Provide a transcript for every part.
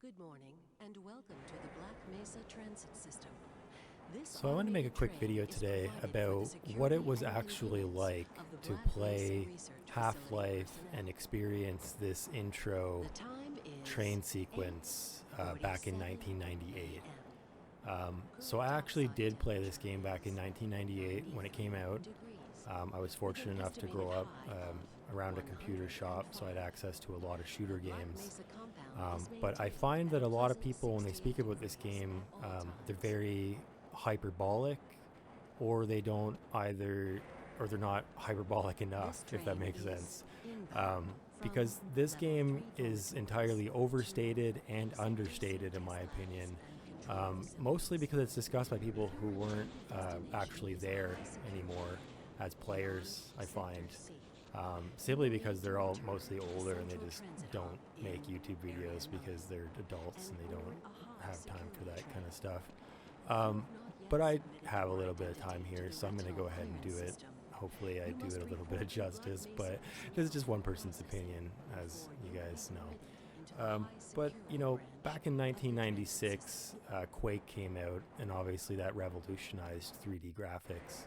Good morning and welcome to the Black Mesa Transit System. So I want to make a quick video today about what it was actually like to play Half-Life and experience this intro train sequence back in 1998. So I actually did play this game back in 1998 when it came out. I was fortunate enough to grow up around a computer shop, so I had access to a lot of shooter games. But I find that a lot of people, when they speak about this game, they're very hyperbolic, or they don't either, or they're not hyperbolic enough, if that makes sense. Because this game is entirely overstated and understated, in my opinion. Mostly because it's discussed by people who weren't actually there anymore as players, I find. Simply because they're all mostly older and they just don't make YouTube videos because they're adults and they don't have time for that kind of stuff. But I have a little bit of time here, so I'm going to go ahead and do it. Hopefully I do it a little bit of justice, but this is just one person's opinion, as you guys know. But, you know, back in 1996, Quake came out, and obviously that revolutionized 3D graphics.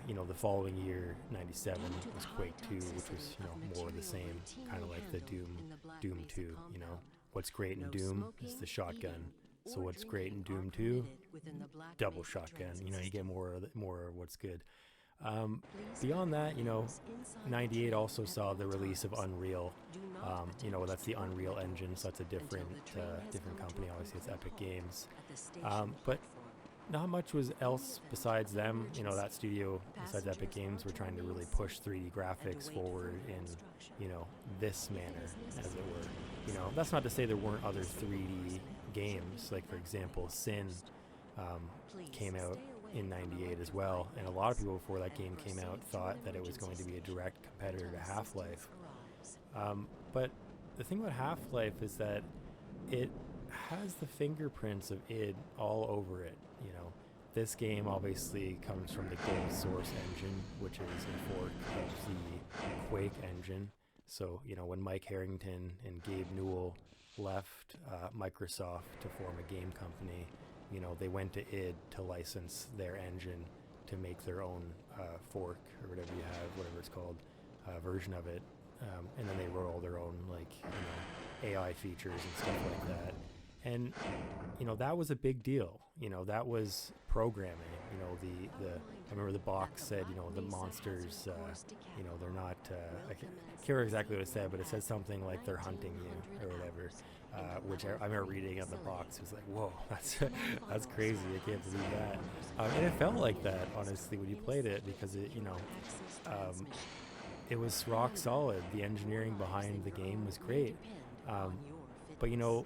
You know, the following year, 97, was Quake 2, which was, you know, more of the same, kind of like the Doom 2, you know. What's great in Doom is the shotgun. So what's great in Doom 2? Double shotgun. You know, you get more of what's good. Beyond that, you know, 98 also saw the release of Unreal. You know, that's the Unreal Engine, so that's a different company. Obviously, it's Epic Games. But not much was else besides them. You know, that studio, besides Epic Games, were trying to really push 3D graphics forward in, you know, this manner, as it were. You know, that's not to say there weren't other 3D games. Like, for example, Sin came out in 98 as well, and a lot of people before that game came out thought that it was going to be a direct competitor to Half-Life. But the thing about Half-Life is that it has the fingerprints of id all over it. You know, this game obviously comes from the Gold Source engine, which is a fork of the Quake engine. So, you know, when Mike Harrington and Gabe Newell left Microsoft to form a game company, you know, they went to id to license their engine to make their own fork, or whatever you have, whatever it's called, version of it. And then they wrote all their own, like, you know, AI features and stuff like that. And, you know, that was a big deal. You know, that was programming. You know, I remember the box said, you know, the monsters, you know, they're not, I can't remember exactly what it said, but it said something like they're hunting you or whatever, which I remember reading on the box. It was like, whoa, that's crazy. I can't believe that. And it felt like that, honestly, when you played it, because it, you know, it was rock solid. The engineering behind the game was great. But, you know,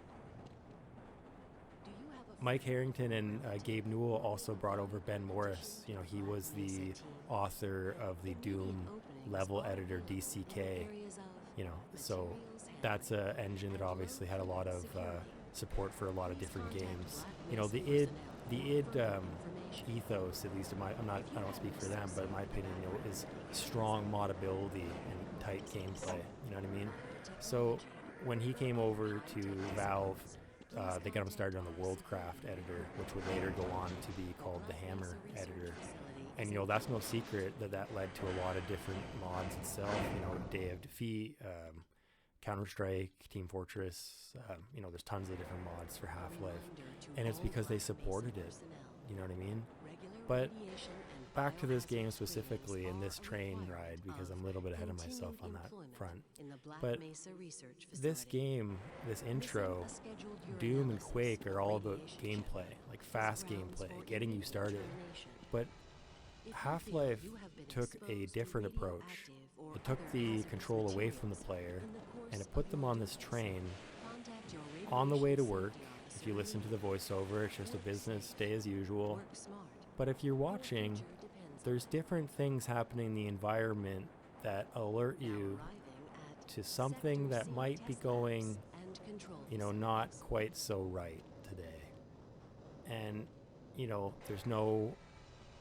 Mike Harrington and Gabe Newell also brought over Ben Morris. You know, he was the author of the Doom level editor DCK. You know, so that's an engine that obviously had a lot of support for a lot of different games. You know, the id ethos, at least I don't speak for them, but in my opinion, you know, is strong modability and tight gameplay. You know what I mean? So when he came over to Valve, they got him started on the Worldcraft editor, which would later go on to be called the Hammer editor. And, you know, that's no secret that led to a lot of different mods itself. You know, Day of Defeat, Counter-Strike, Team Fortress. You know, there's tons of different mods for Half-Life. And it's because they supported it. You know what I mean? But back to this game specifically and this train ride, because I'm a little bit ahead of myself on that front. But this game, this intro, Doom and Quake are all about gameplay, like fast gameplay, getting you started. But Half-Life took a different approach. It took the control away from the player and it put them on this train on the way to work. If you listen to the voiceover, it's just a business day as usual. But if you're watching, there's different things happening in the environment that alert you to something that might be going, you know, not quite so right today. And, you know, there's no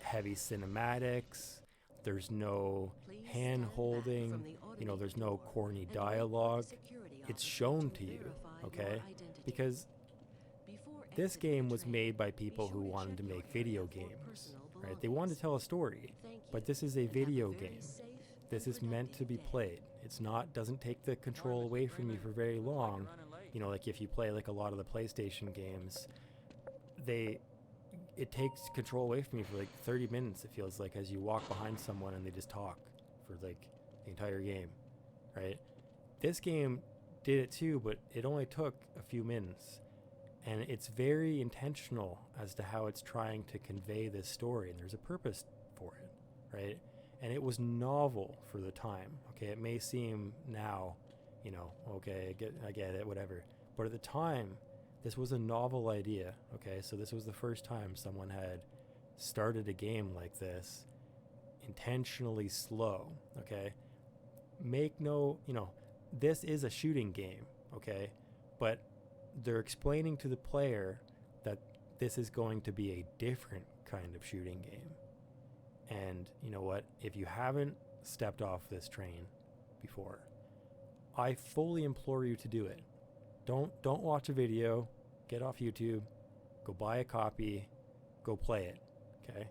heavy cinematics, there's no hand holding, you know, there's no corny dialogue. It's shown to you, okay? because this game was made by people who wanted to make video games, right? They wanted to tell a story, but this is a video game. This is meant to be played. It's not, doesn't take the control away from you for very long. You know, like if you play like a lot of the PlayStation games, it takes control away from you for like 30 minutes, it feels like, as you walk behind someone and they just talk for like the entire game, right? This game did it too, but it only took a few minutes. And it's very intentional as to how it's trying to convey this story, and there's a purpose for it, right? And it was novel for the time. Okay, it may seem now, you know, okay, I get it, whatever. But at the time, this was a novel idea, okay? So this was the first time someone had started a game like this, intentionally slow, okay? Make no, you know, this is a shooting game, okay? But they're explaining to the player that this is going to be a different kind of shooting game. And you know what? If you haven't stepped off this train before, I fully implore you to do it. Don't watch a video, get off YouTube, go buy a copy, go play it, okay?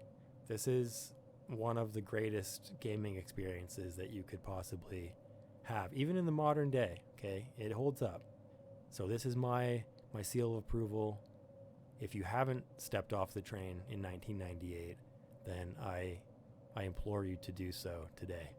This is one of the greatest gaming experiences that you could possibly have, even in the modern day, okay? It holds up. So this is my seal of approval. If you haven't stepped off the train in 1998, then I implore you to do so today.